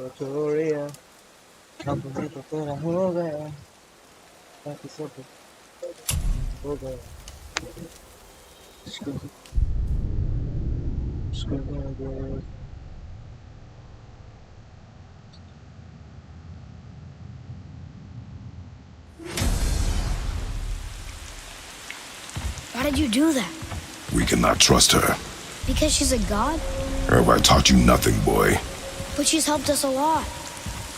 Victoria, अब भी तो तेरा हो गया, बाकी सब हो गया. Why did you do that? We cannot trust her. Because she's a god? Have I taught you nothing, boy? But she's helped us a lot.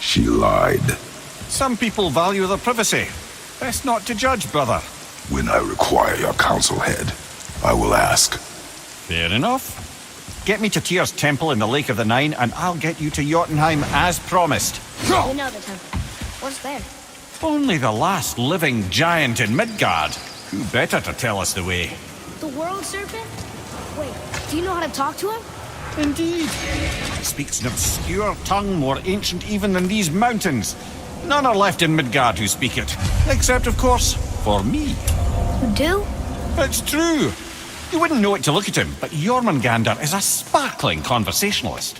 She lied. Some people value their privacy. Best not to judge, brother. When I require your council head, I will ask. Fair enough. Get me to Tyr's temple in the Lake of the Nine, and I'll get you to Jotunheim as promised. We know the temple. What's there? Only the last living giant in Midgard. Who better to tell us the way? The world serpent? Wait, do you know how to talk to him? Indeed. He speaks an obscure tongue more ancient even than these mountains. None are left in Midgard who speak it. Except, of course, for me. You do? It's true. You wouldn't know it to look at him, but Jormungandr is a sparkling conversationalist.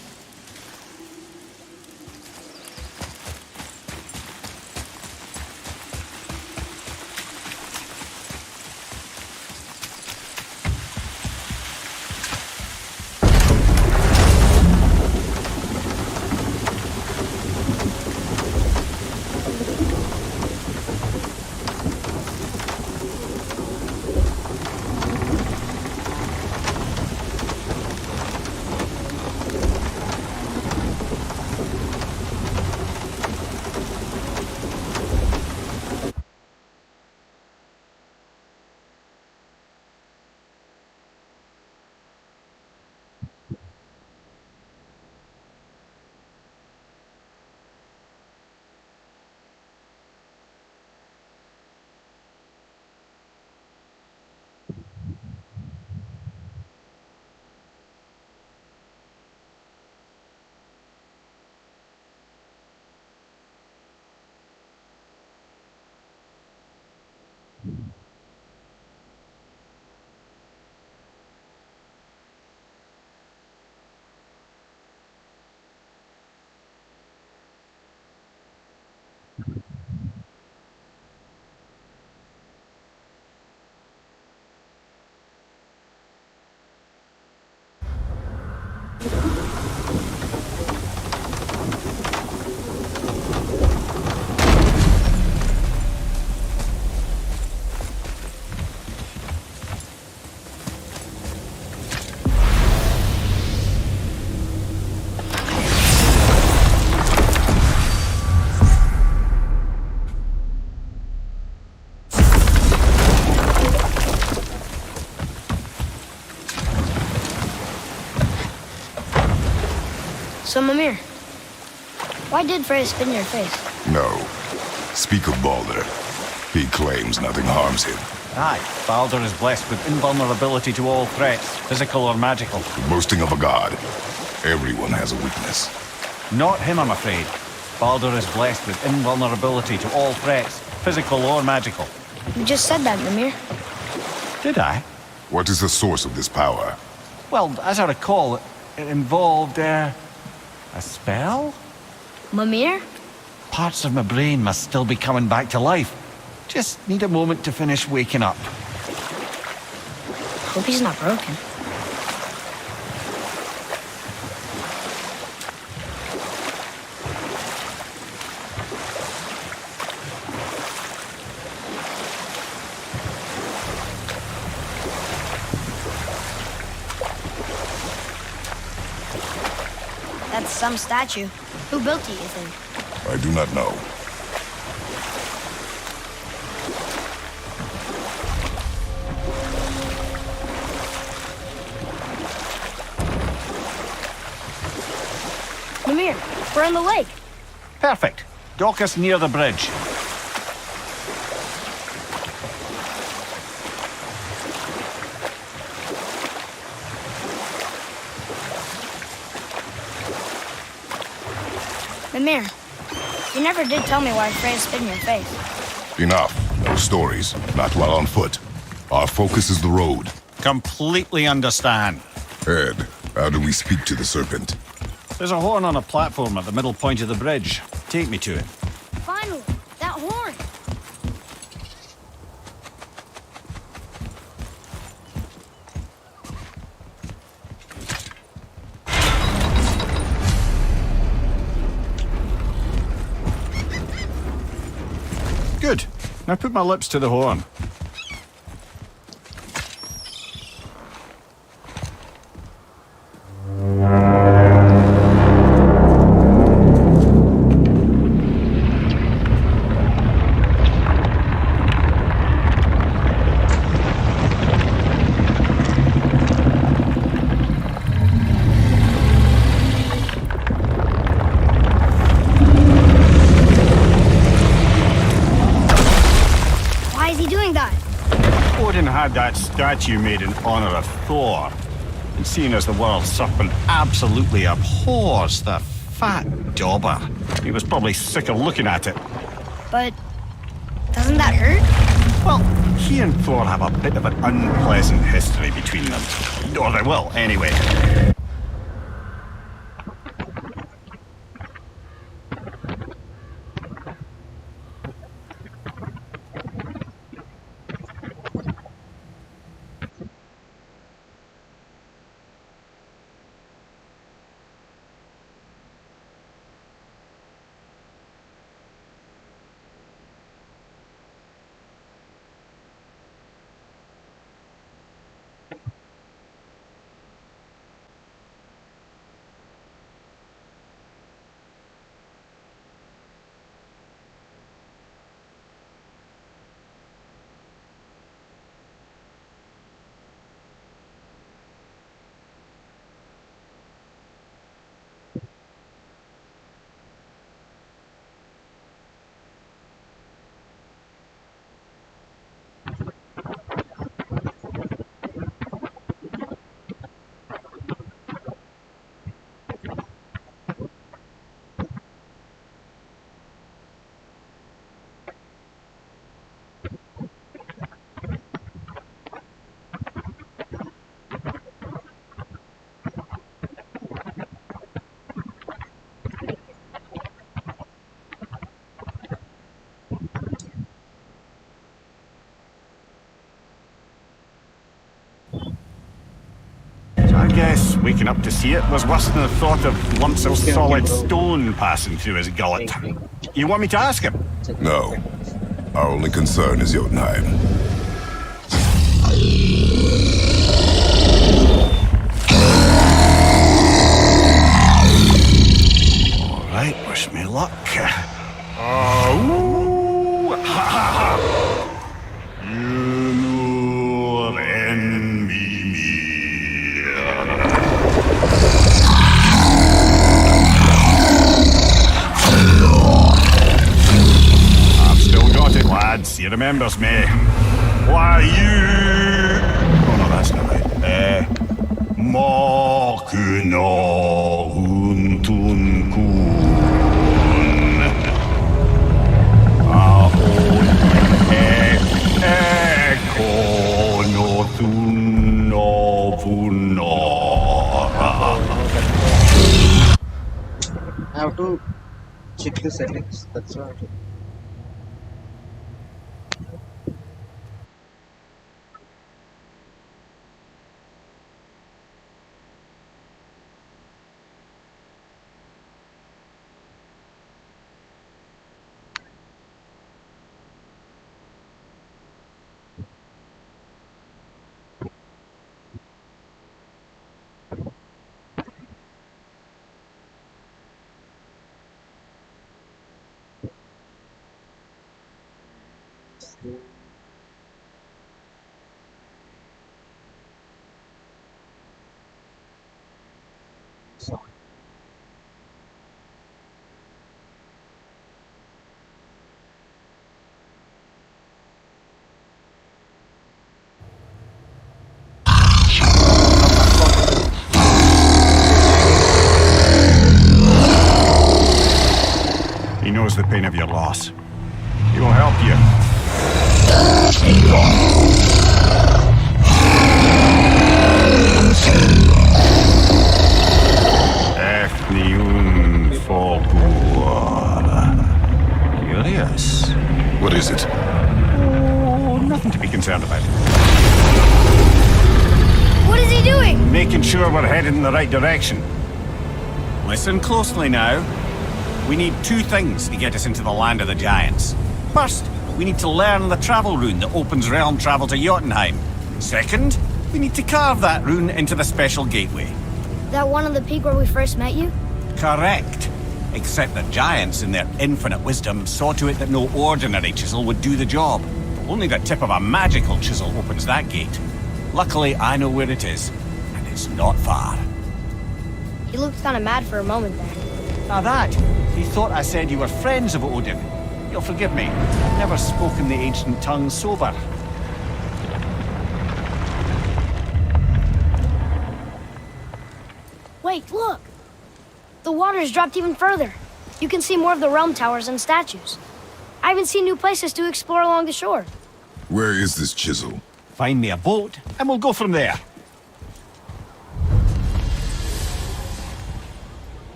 So, Mimir, why did Freya spin your face? No. Speak of Baldur. He claims nothing harms him. Aye, Baldur is blessed with invulnerability to all threats, physical or magical. Boasting of a god. Everyone has a weakness. Not him, I'm afraid. Baldur is blessed with invulnerability to all threats, physical or magical. You just said that, Mimir. Did I? What is the source of this power? Well, as I recall, it involved, a spell? Mimir? Parts of my brain must still be coming back to life. Just need a moment to finish waking up. Hope he's not broken. That's some statue. Who built it, you think? I do not know. Mimir, we're on the lake. Perfect. Dock us near the bridge. Mimir, you never did tell me why Freya spit in your face. Enough. No stories. Not while on foot. Our focus is the road. Completely understand. Ed, How do we speak to the serpent? There's a horn on a platform at the middle point of the bridge. Take me to it. Finally, that horn. Good. Now put my lips to the horn. Why is he doing that? Odin had that statue made in honor of Thor. And seeing as the world serpent absolutely abhors the fat dauber, he was probably sick of looking at it. But doesn't that hurt? Well, he and Thor have a bit of an unpleasant history between them. Or they will, anyway. I guess waking up to see it was worse than the thought of lumps of Okay, solid bro. stone passing through his gullet. Okay. You want me to ask him? No. Our only concern is Jotunheim. All right, wish me luck. Ooh, ha, ha, ha. You nur envy me. I've still got it, lads. He remembers me. Why you? Oh no, that's not right. Makuna huntun kun. Aon ekono tunno punora. I have to check the settings. That's right. So, He knows the pain of your loss. He will help you. What is he doing? Making sure we're headed in the right direction. Listen closely now. We need two things to get us into the land of the giants. First, we need to learn the travel rune that opens realm travel to Jotunheim. Second, we need to carve that rune into the special gateway. That one on the peak where we first met you? Correct. Except the giants, in their infinite wisdom, saw to it that no ordinary chisel would do the job. Only the tip of a magical chisel opens that gate. Luckily, I know where it is, and it's not far. He looked kind of mad for a moment there. Now that, he thought I said you were friends of Odin. You'll forgive me. I've never spoken the ancient tongue sober. Wait, look! The water's dropped even further. You can see more of the realm towers and statues. I even see new places to explore along the shore. Where is this chisel? Find me a boat, and we'll go from there.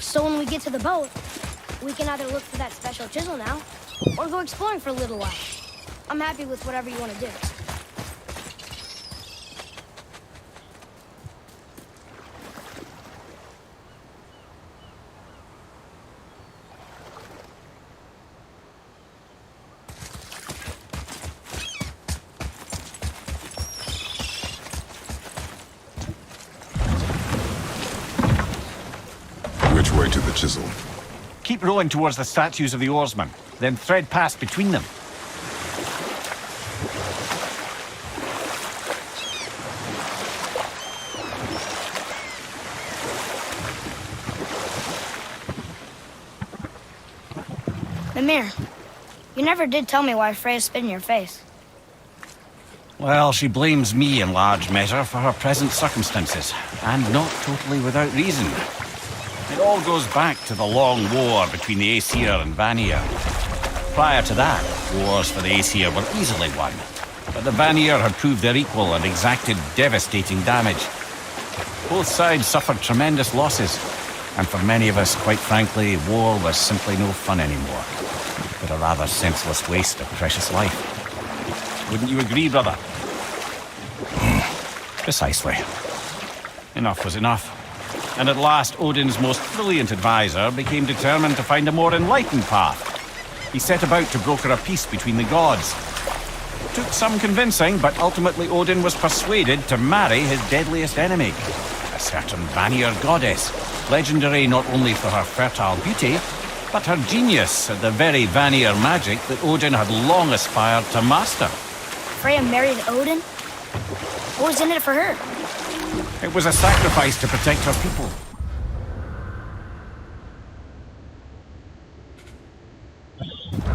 So when we get to the boat, we can either look for that special chisel now, or go exploring for a little while. I'm happy with whatever you want to do. Which way to the chisel? Keep rowing towards the statues of the oarsmen, then thread past between them. Mimir, you never did tell me why Freya spit in your face. Well, she blames me in large measure for her present circumstances, and not totally without reason. It all goes back to the long war between the Aesir and Vanir. Prior to that, wars for the Aesir were easily won, but the Vanir had proved their equal and exacted devastating damage. Both sides suffered tremendous losses, and for many of us, quite frankly, war was simply no fun anymore, but a rather senseless waste of precious life. Wouldn't you agree, brother? Precisely. Enough was enough. And at last, Odin's most brilliant advisor became determined to find a more enlightened path. He set about to broker a peace between the gods. It took some convincing, but ultimately Odin was persuaded to marry his deadliest enemy, a certain Vanir goddess, legendary not only for her fertile beauty, but her genius at the very Vanir magic that Odin had long aspired to master. Freya married Odin? What was in it for her? It was a sacrifice to protect her people.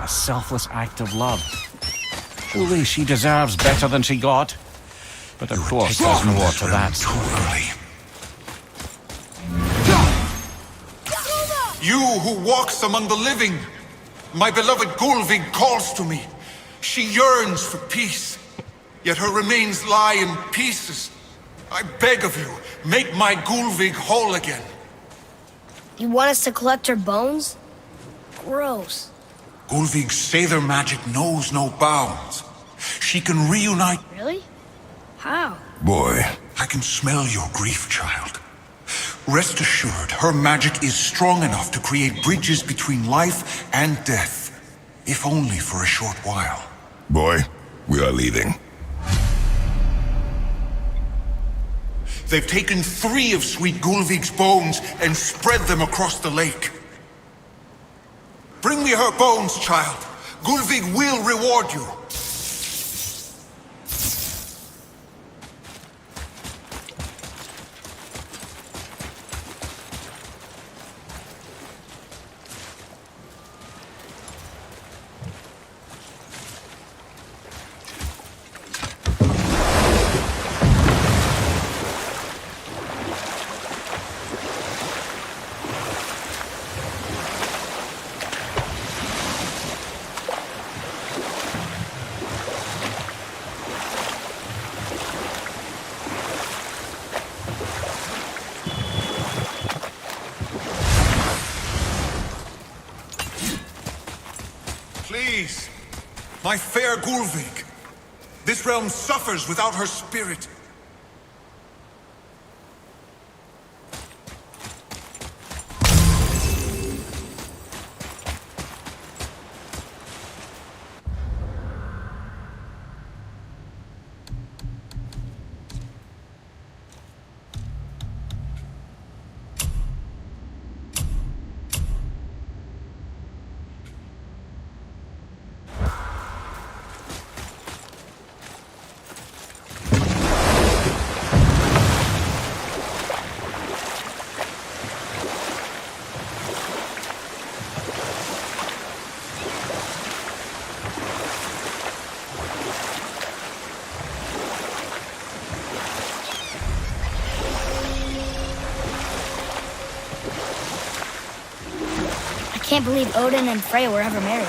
A selfless act of love. Truly, she deserves better than she got. But of course, there's more to that story. You who walks among the living, my beloved Gulvig calls to me. She yearns for peace, yet her remains lie in pieces. I beg of you, make my Gulvig whole again. You want us to collect her bones? Gross. Gulvig's Seidr magic knows no bounds. She can reunite. Really? How? Boy, I can smell your grief, child. Rest assured, her magic is strong enough to create bridges between life and death, if only for a short while. boy, we are leaving. They've taken 3 of Sweet Gulvig's bones and spread them across the lake. Bring me her bones, child. Gulvig will reward you. Please, my fair Gulvig. This realm suffers without her spirit. I can't believe Odin and Freya were ever married.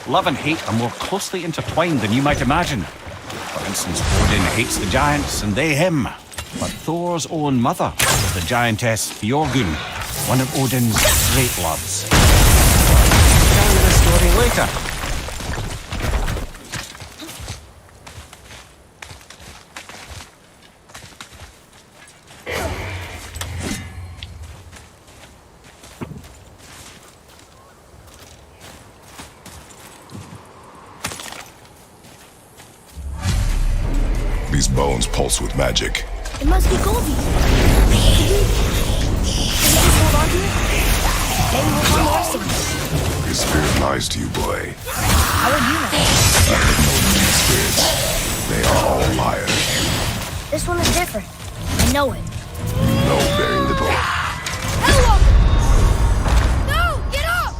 Love and hate are more closely intertwined than you might imagine. For instance, Odin hates the giants and they him. But Thor's own mother was the giantess Fjorgun, one of Odin's great loves. I'll tell you this story later. These bones pulse with magic. It must be Goldie. Can we just hold on to it? Maybe we'll find the rest of it. His spirit lies to you, boy. How would you know? I have known these spirits. They are all liars. This one is different. I know it. You know very little. Hello! No! Get up!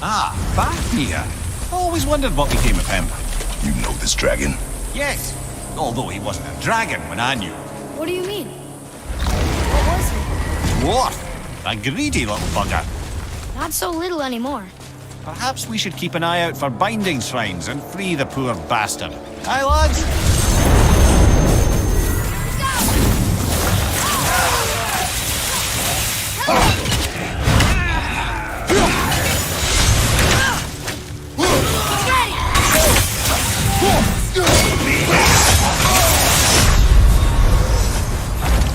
Ah, Fafnir. Always wondered what became of him. You know this dragon? Yes, although he wasn't a dragon when I knew. What do you mean? What was he? Dwarf. A greedy little bugger. Not so little anymore. Perhaps we should keep an eye out for binding shrines and free the poor bastard. Aye, lads?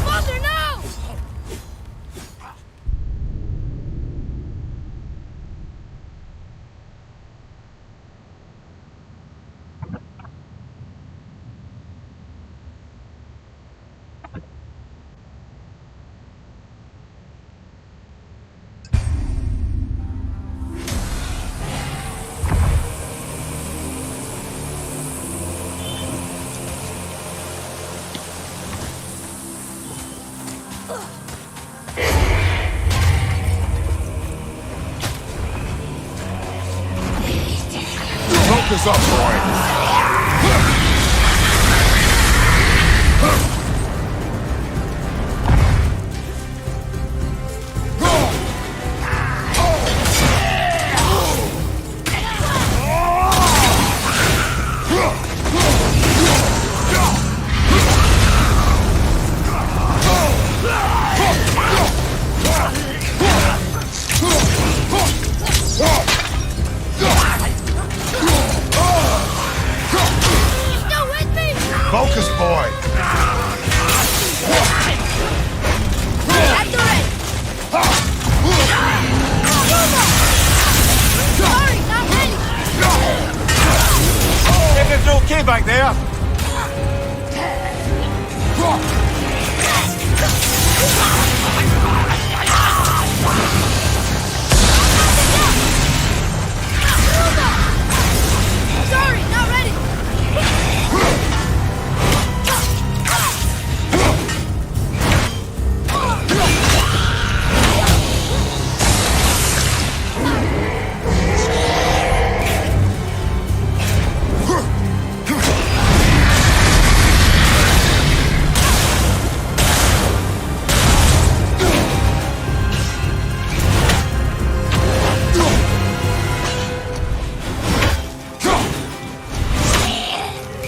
Mother, no! Focus up, boy. destroyed. At the ready! Sorry, not ready! Everything's okay back there? Sorry, not ready!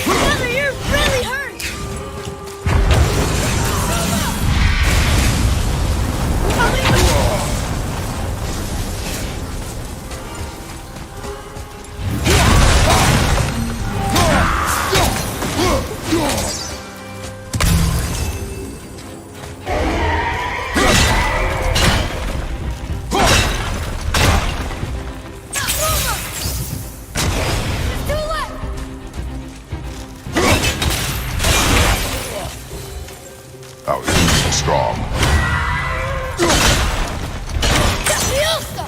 Brother, you're really hurt! Too late! Our enemies are strong. Fielsta!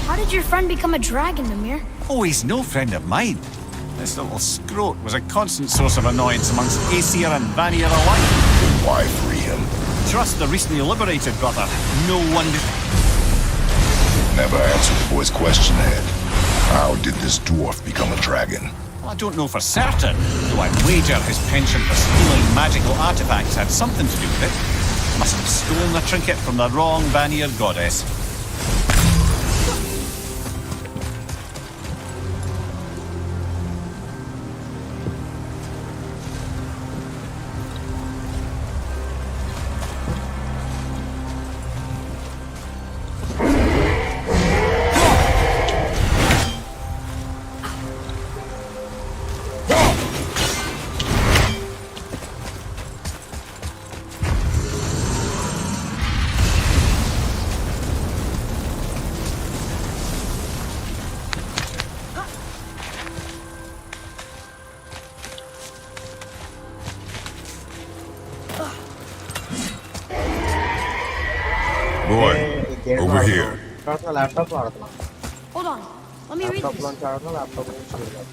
How did your friend become a dragon, Mimir? Oh, he's no friend of mine. This little scrote was a constant source of annoyance amongst Aesir and Vanir alike. Why free him? Trust the recently liberated, brother. No one... Never answered the boy's question, Ed. How did this dwarf become a dragon? I don't know for certain, though I'd wager his penchant for stealing magical artifacts had something to do with it. Must have stolen the trinket from the wrong Vanir goddess. Boy, over here. laptop వాడుతున్నా Hold on. Let me read laptop this. లోంచి ఆడుతున్నా laptop నుంచి చూడాలి.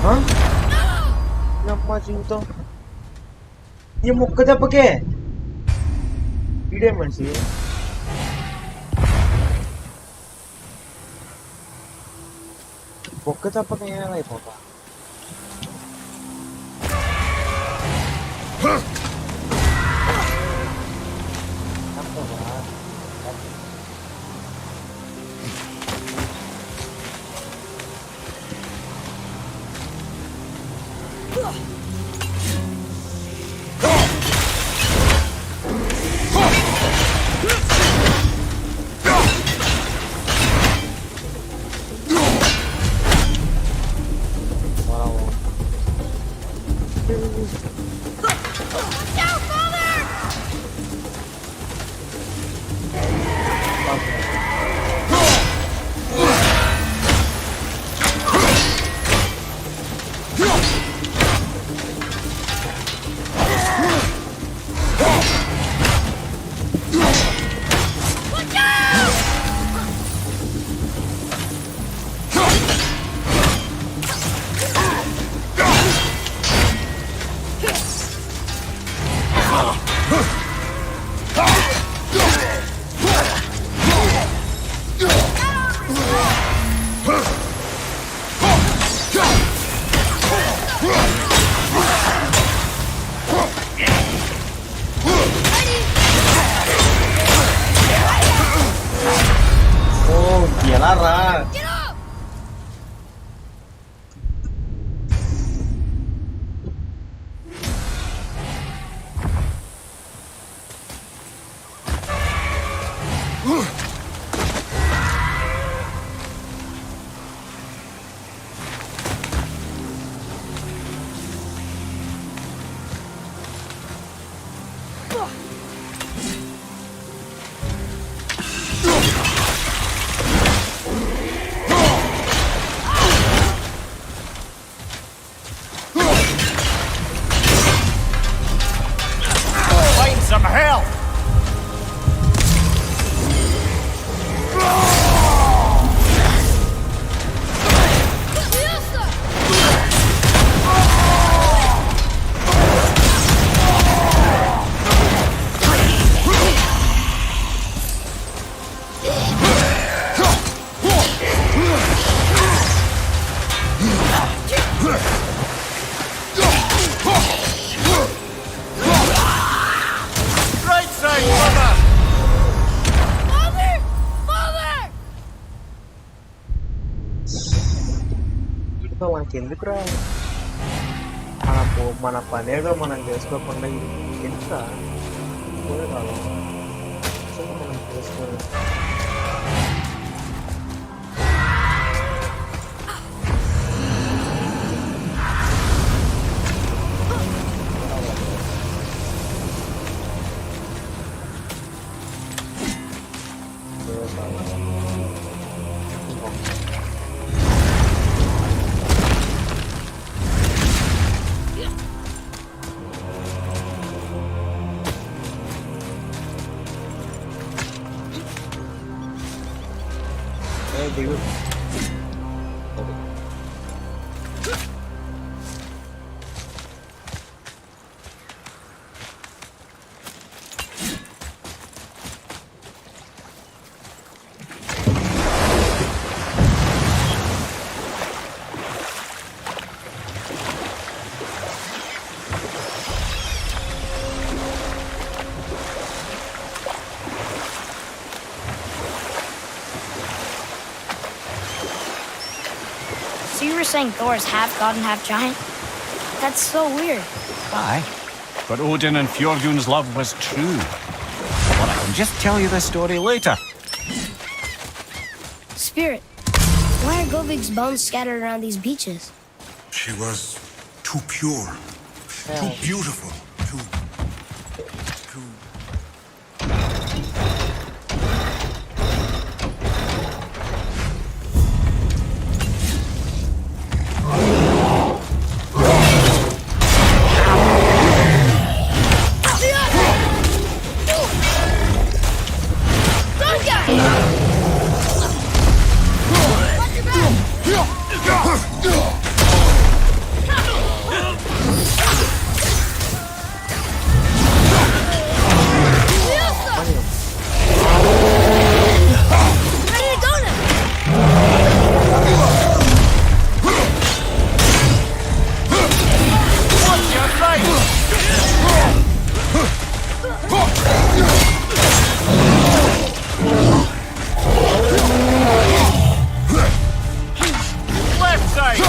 Hah? Kenapa maju tuh? Ini mau kerja pakai? Ide masih. Mau kerja pakai yang lain apa? Apa bah? Oh, dia Lara. Find some help! Right side, brother! Father! Father! Kita wakin kra. Mana panero mana gesko pandai kita. Boleh kalau. Saya mana gesko. Dude. So you were saying Thor is half god and half giant? That's so weird. Aye. But Odin and Fjordgun's love was true. But I can just tell you the story later. Spirit, why are Govig's bones scattered around these beaches? She was too pure, too beautiful, too. sight!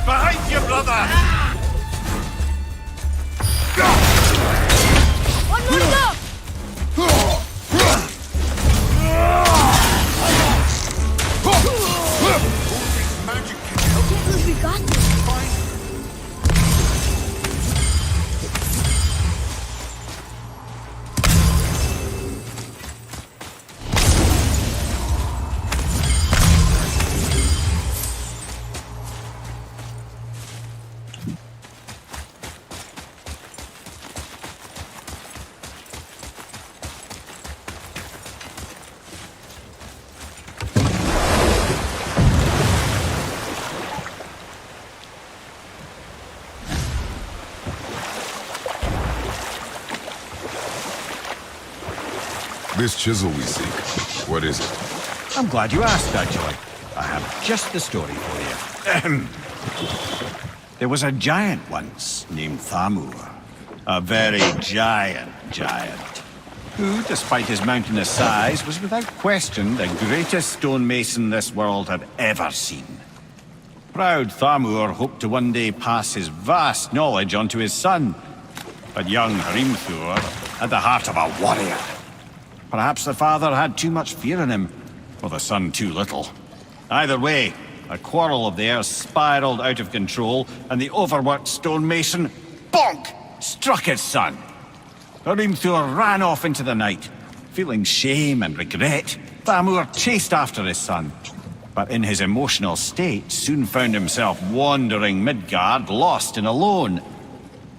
Behind you, brother! One more to go! Magic can I can't believe we got this. find. This chisel we seek, what is it? I'm glad you asked, actually. I have just the story for you. Ahem. There was a giant once named Thamur. A very giant, who, despite his mountainous size, was without question the greatest stonemason this world had ever seen. Proud Thamur hoped to one day pass his vast knowledge on to his son. But young Hrimthur had the heart of a warrior. Perhaps the father had too much fear in him, or the son too little. Either way, a quarrel of theirs spiraled out of control, and the overworked stonemason, bonk, struck his son. Hrimthur ran off into the night. Feeling shame and regret, Thamur chased after his son. But in his emotional state, soon found himself wandering Midgard, lost and alone.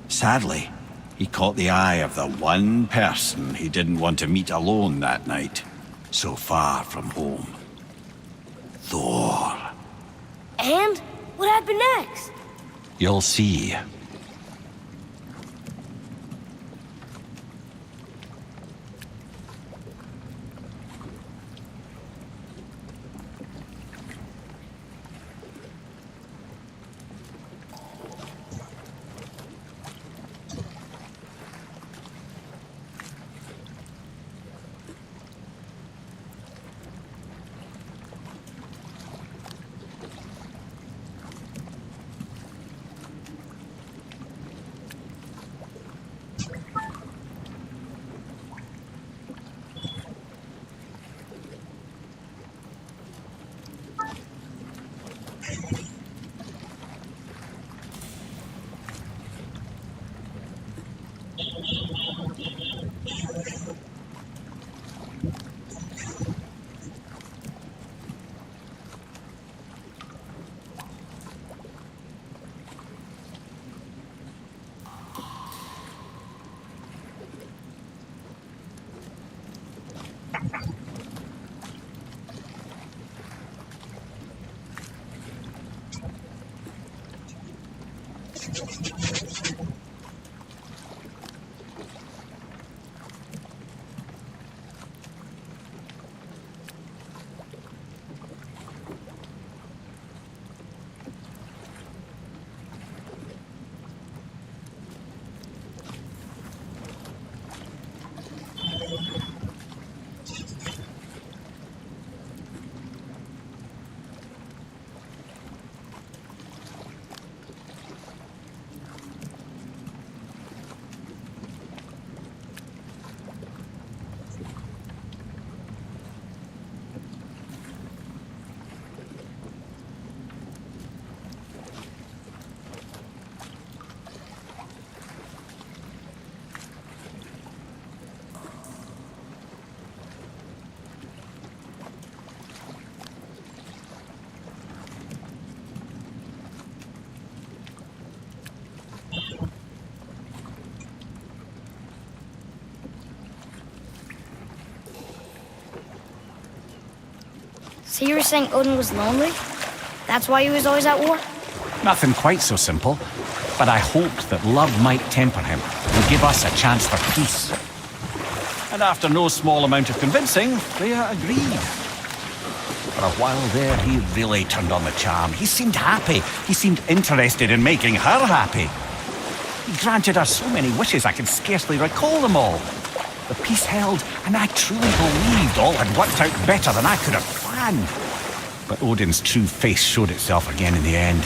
Sadly, he caught the eye of the one person he didn't want to meet alone that night, so far from home. Thor. And what happened next? You'll see. So you were saying Odin was lonely? That's why he was always at war? Nothing quite so simple, but I hoped that love might temper him and give us a chance for peace. And after no small amount of convincing, Freya agreed. For a while there, he really turned on the charm. He seemed happy. He seemed interested in making her happy. He granted her so many wishes I can scarcely recall them all. The peace held, and I truly believed all had worked out better than I could have planned. But Odin's true face showed itself again in the end.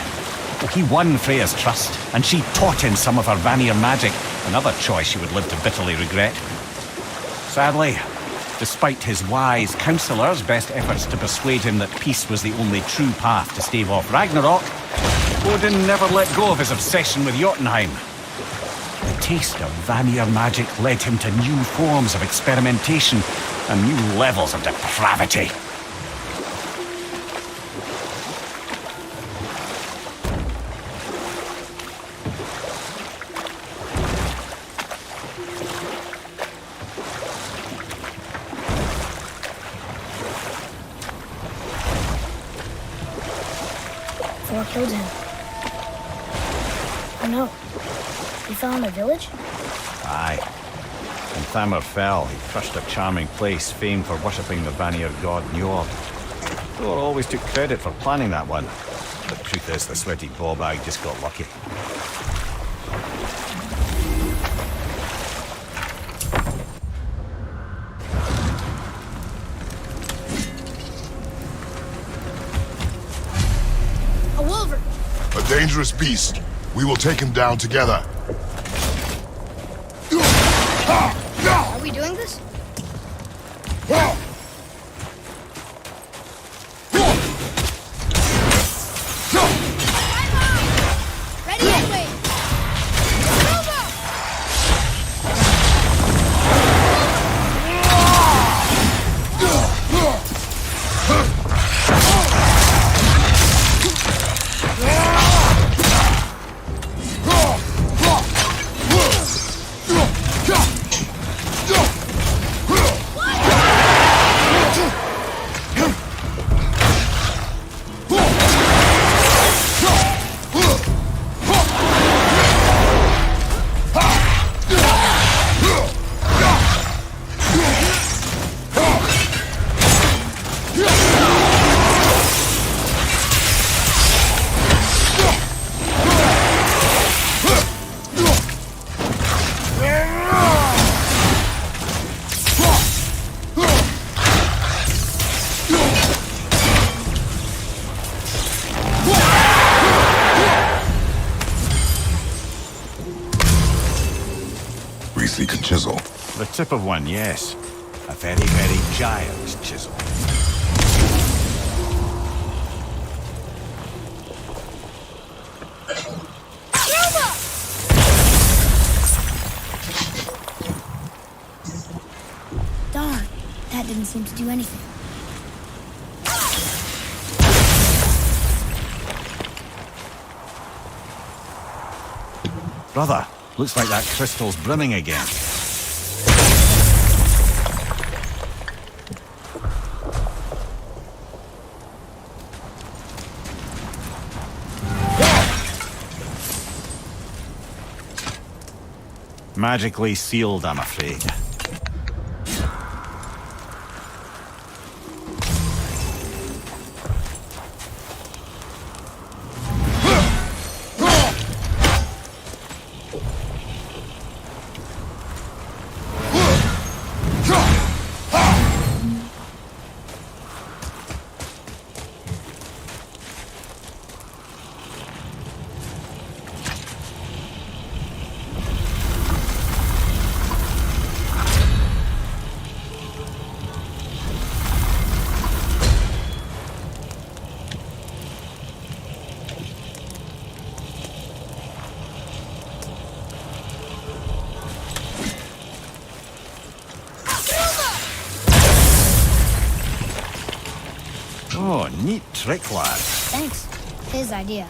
He won Freya's trust, and she taught him some of her Vanir magic, another choice she would live to bitterly regret. Sadly, despite his wise counselors' best efforts to persuade him that peace was the only true path to stave off Ragnarok, Odin never let go of his obsession with Jotunheim. The taste of Vanir magic led him to new forms of experimentation and new levels of depravity. Thor killed him. Oh no. He fell in the village? Aye. When Thamur fell, he crushed a charming place famed for worshipping the Vanir god Njord. Thor always took credit for planning that one. The truth is, the sweaty ballbag just got lucky. A wolver! A dangerous beast. We will take him down together. Are we doing this? Ready and wait! We seek a chisel. The tip of one, yes. A very, very giant chisel. Darn, that didn't seem to do anything. Brother, looks like that crystal's brimming again. Magically sealed, I'm afraid. Oh, neat trick, lad. Thanks. His idea.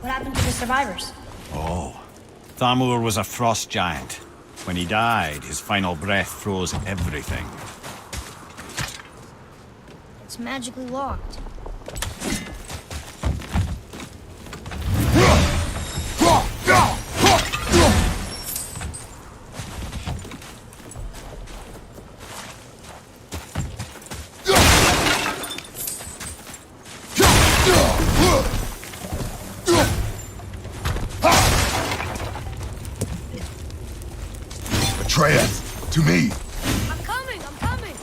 What happened to the survivors? Oh, Thamur was a frost giant. When he died, his final breath froze everything. It's magically locked. Atreus, to me. I'm coming! I'm coming!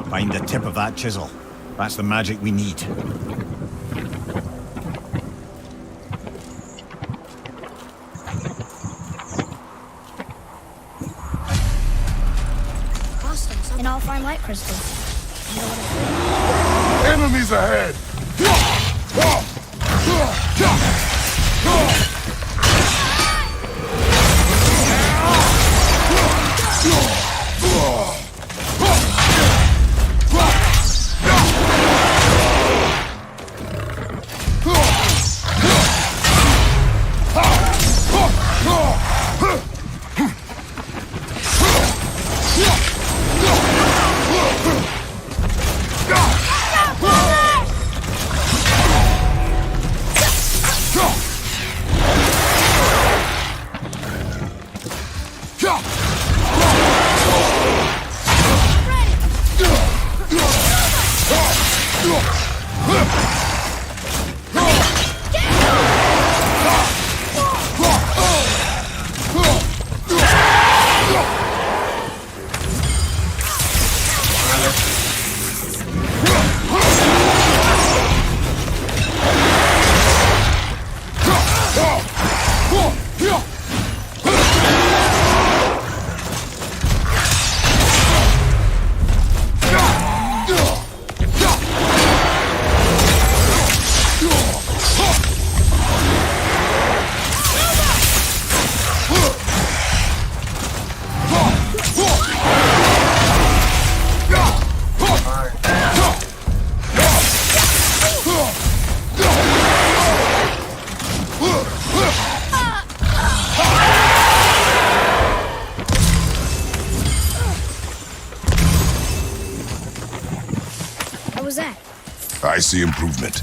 Find the tip of that chisel. That's the magic we need. And I'll find light crystals. Enemies ahead! I see improvement.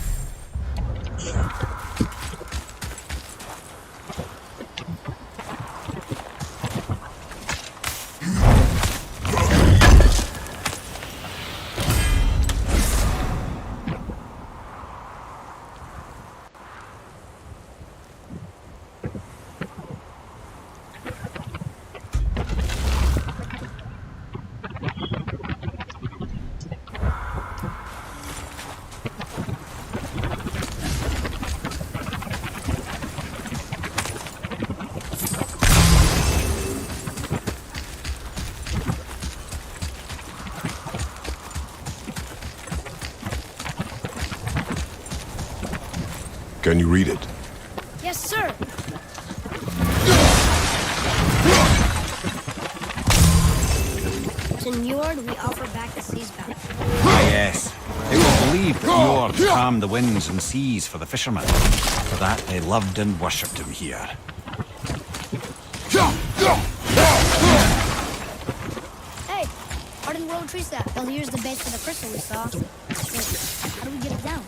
Can you read it? Yes, sir. To Njord, we offer back the seas bound. Ah, yes. It was believed that Njord calmed the winds and seas for the fishermen. For that, they loved and worshipped him here. Hey, Arden will retrieve that. Well, here's the base for the crystal we saw. Wait, how do we get it down?